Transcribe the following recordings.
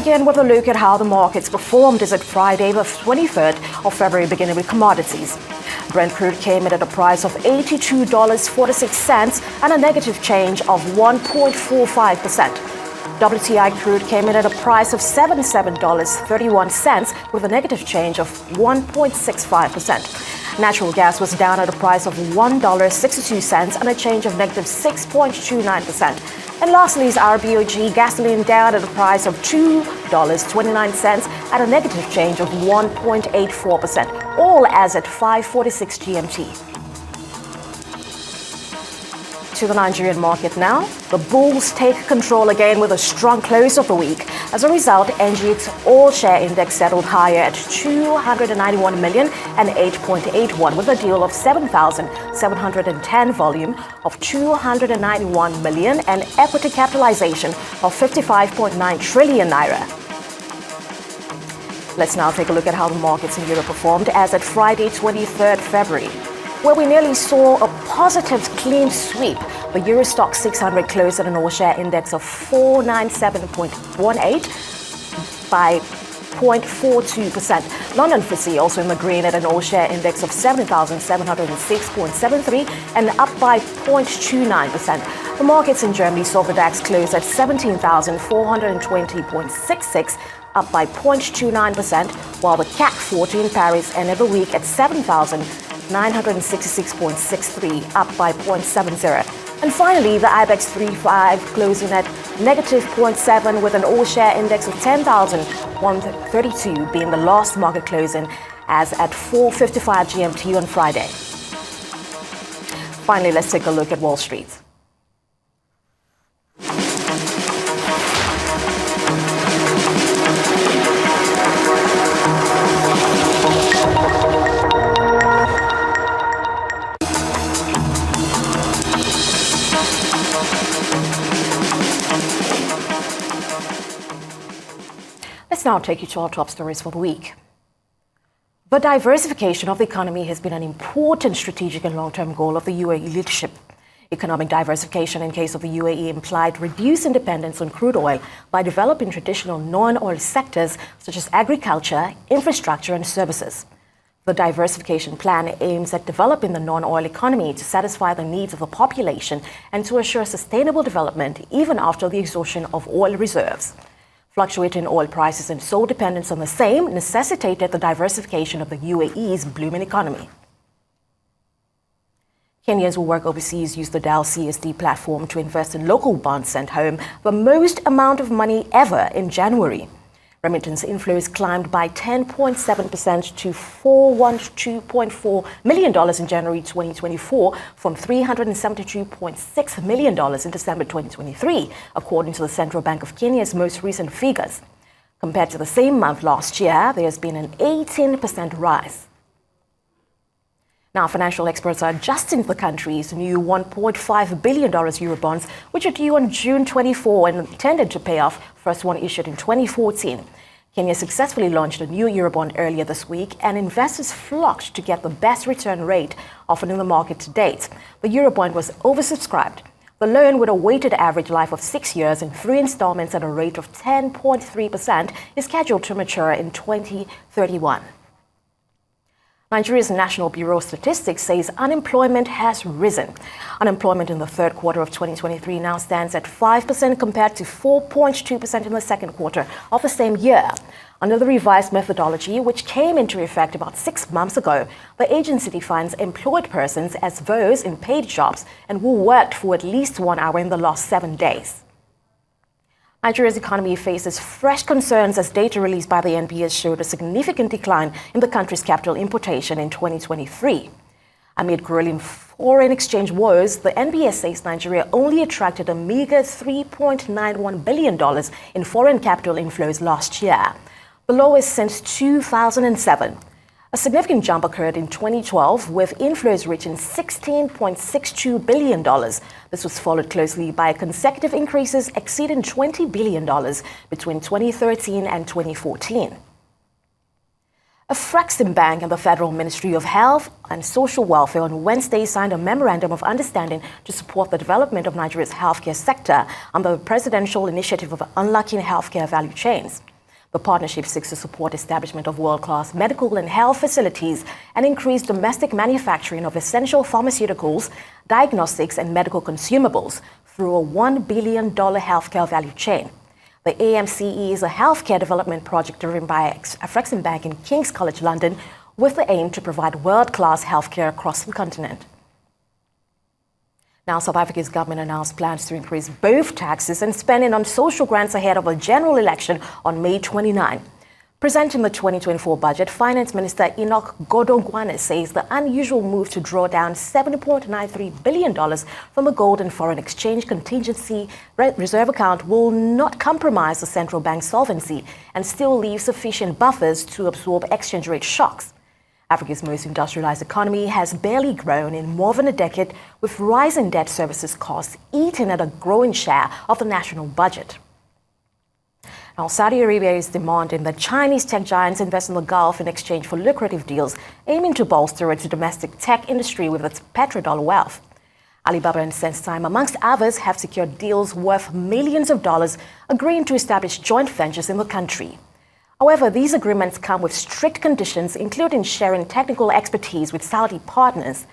begin with a look at how the markets performed as at Friday, the 23rd of February, beginning with commodities. Brent crude came in at a price of $82.46 and a negative change of 1.45%. WTI crude came in at a price of $77.31 with a negative change of 1.65%. Natural gas was down at a price of $1.62 and a change of negative 6.29%. And lastly is our BOG gasoline down at a price of $2.29 at a negative change of 1.84%, all as at 5:46 GMT. To the Nigerian market now. The bulls take control again with a strong close of the week. As a result, NGX all-share index settled higher at 291 million and 8.81 with a deal of 7,710 volume of 291 million and equity capitalization of 55.9 trillion naira. Let's now take a look at how the markets in Europe performed as at Friday, 23rd February. Where we nearly saw a positive clean sweep. The Euro Stoxx 600 closed at an all-share index of 497.18 by 0.42%. London FTSE also in the green at an all-share index of 7,706.73 and up by 0.29%. The markets in Germany saw the DAX close at 17,420.66, up by 0.29%, while the CAC 40 in Paris ended the week at 7,966.63, up by 0.70. And finally, the IBEX 35 closing at negative 0.7 with an all-share index of 10,132 being the last market closing as at 4:55 GMT on Friday. Finally, let's take a look at Wall Street. Let's now take you to our top stories for the week. The diversification of the economy has been an important strategic and long-term goal of the UAE leadership. Economic diversification in case of the UAE implied reduced dependence on crude oil by developing traditional non-oil sectors such as agriculture, infrastructure and services. The diversification plan aims at developing the non-oil economy to satisfy the needs of the population and to assure sustainable development even after the exhaustion of oil reserves. Fluctuating oil prices and sole dependence on the same necessitated the diversification of the UAE's blooming economy. Kenyans who work overseas use the Dal CSD platform to invest in local bonds sent home the most amount of money ever in January. Remittance inflows climbed by 10.7% to $412.4 million in January 2024 from $372.6 million in December 2023, according to the Central Bank of Kenya's most recent figures. Compared to the same month last year, there has been an 18% rise. Now, financial experts are adjusting the country's new $1.5 billion Eurobonds, which are due on June 24 and intended to pay off first one issued in 2014. Kenya successfully launched a new Eurobond earlier this week, and investors flocked to get the best return rate offered in the market to date. The Eurobond was oversubscribed. The loan, with a weighted average life of 6 years and 3 installments at a rate of 10.3%, is scheduled to mature in 2031. Nigeria's National Bureau of Statistics says unemployment has risen. Unemployment in the third quarter of 2023 now stands at 5% compared to 4.2% in the second quarter of the same year. Under the revised methodology, which came into effect about 6 months ago, the agency defines employed persons as those in paid jobs and who worked for at least 1 hour in the last 7 days. Nigeria's economy faces fresh concerns as data released by the NBS showed a significant decline in the country's capital importation in 2023. Amid grueling foreign exchange woes, the NBS says Nigeria only attracted a meager $3.91 billion in foreign capital inflows last year, the lowest since 2007. A significant jump occurred in 2012, with inflows reaching $16.62 billion. This was followed closely by consecutive increases exceeding $20 billion between 2013 and 2014. A Fraxim Bank and the Federal Ministry of Health and Social Welfare on Wednesday signed a memorandum of understanding to support the development of Nigeria's healthcare sector under the presidential initiative of unlocking healthcare value chains. The partnership seeks to support establishment of world-class medical and health facilities and increase domestic manufacturing of essential pharmaceuticals, diagnostics, and medical consumables through a $1 billion healthcare value chain. The AMCE is a healthcare development project driven by Afreximbank in King's College London with the aim to provide world-class healthcare across the continent. Now, South Africa's government announced plans to increase both taxes and spending on social grants ahead of a general election on May 29. Presenting the 2024 budget, Finance Minister Enoch Godongwana says the unusual move to draw down $7.93 billion from the gold and foreign exchange contingency reserve account will not compromise the central bank's solvency and still leave sufficient buffers to absorb exchange rate shocks. Africa's most industrialized economy has barely grown in more than a decade, with rising debt services costs eating at a growing share of the national budget. Now, Saudi Arabia is demanding that Chinese tech giants invest in the Gulf in exchange for lucrative deals, aiming to bolster its domestic tech industry with its petrodollar wealth. Alibaba and SenseTime, amongst others, have secured deals worth millions of dollars, agreeing to establish joint ventures in the country. However, these agreements come with strict conditions, including sharing technical expertise with Saudi partners.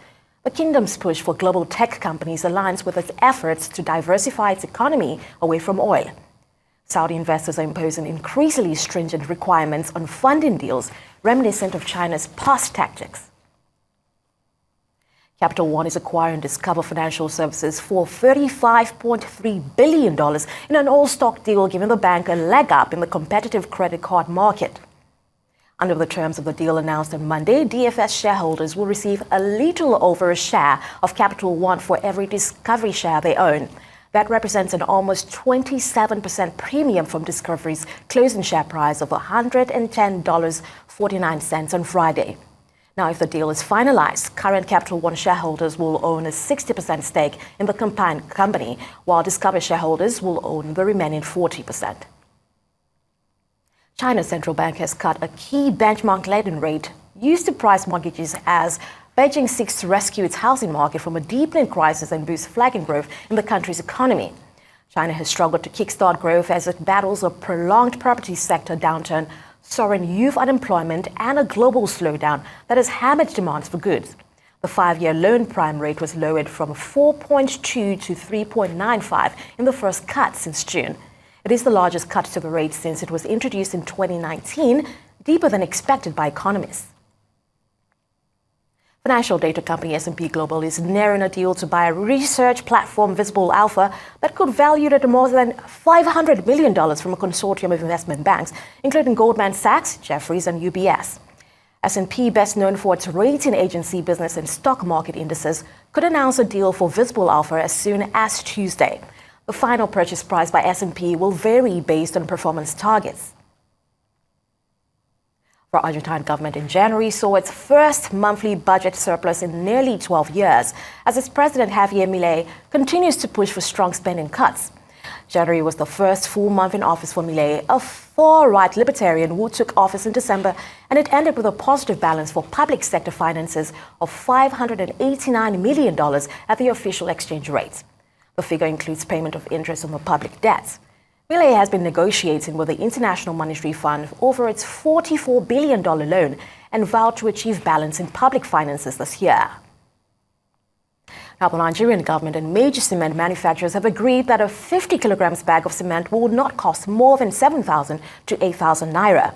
The kingdom's push for global tech companies aligns with its efforts to diversify its economy away from oil. Saudi investors are imposing increasingly stringent requirements on funding deals, reminiscent of China's past tactics. Capital One is acquiring Discover Financial Services for $35.3 billion in an all-stock deal, giving the bank a leg up in the competitive credit card market. Under the terms of the deal announced on Monday, DFS shareholders will receive a little over a share of Capital One for every Discovery share they own. That represents an almost 27% premium from Discovery's closing share price of $110.49 on Friday. Now, if the deal is finalized, current Capital One shareholders will own a 60% stake in the combined company, while Discover shareholders will own the remaining 40%. China's central bank has cut a key benchmark lending rate used to price mortgages as Beijing seeks to rescue its housing market from a deepening crisis and boost flagging growth in the country's economy. China has struggled to kickstart growth as it battles a prolonged property sector downturn, soaring youth unemployment, and a global slowdown that has hammered demand for goods. The 5-year loan prime rate was lowered from 4.2 to 3.95 in the first cut since June. It is the largest cut to the rate since it was introduced in 2019, deeper than expected by economists. Financial data company S&P Global is nearing a deal to buy a research platform, Visible Alpha, that could value it at more than $500 million from a consortium of investment banks, including Goldman Sachs, Jefferies, and UBS. S&P, best known for its rating agency business and stock market indices, could announce a deal for Visible Alpha as soon as Tuesday. The final purchase price by S&P will vary based on performance targets. The Argentine government in January saw its first monthly budget surplus in nearly 12 years, as its president Javier Milei continues to push for strong spending cuts. January was the first full month in office for Milei, a far-right libertarian who took office in December, and it ended with a positive balance for public sector finances of $589 million at the official exchange rate. The figure includes payment of interest on the public debt. Milei has been negotiating with the International Monetary Fund over its $44 billion loan and vowed to achieve balance in public finances this year. Now, the Nigerian government and major cement manufacturers have agreed that a 50 kilograms bag of cement will not cost more than 7,000 to 8,000 naira.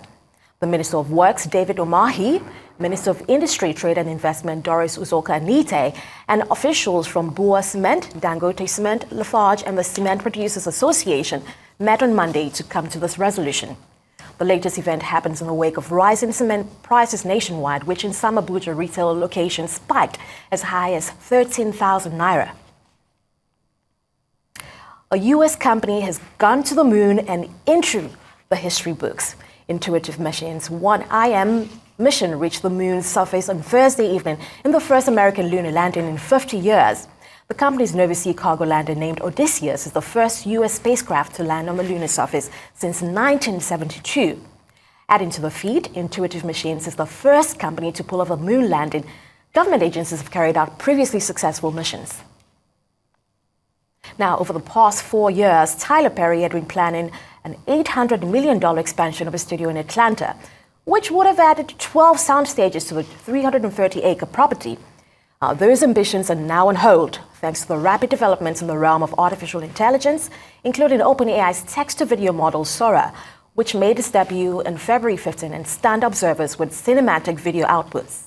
The Minister of Works, David Umahi, Minister of Industry, Trade and Investment, Doris Uzoka-Anite, and officials from Bua Cement, Dangote Cement, Lafarge, and the Cement Producers Association met on Monday to come to this resolution. The latest event happens in the wake of rising cement prices nationwide, which in some Abuja retail locations spiked as high as 13,000 naira. A U.S. company has gone to the moon and into the history books. Intuitive Machines' 1IM mission reached the moon's surface on Thursday evening in the first American lunar landing in 50 years. The company's Nova Sea cargo lander named Odysseus is the first U.S. spacecraft to land on the lunar surface since 1972. Adding to the feat, Intuitive Machines is the first company to pull off a moon landing. Government agencies have carried out previously successful missions. Now, over the past 4 years, Tyler Perry had been planning an $800 million expansion of a studio in Atlanta, which would have added 12 sound stages to the 330-acre property. Those ambitions are now on hold, thanks to the rapid developments in the realm of artificial intelligence, including OpenAI's text-to-video model Sora, which made its debut on February 15 and stunned observers with cinematic video outputs.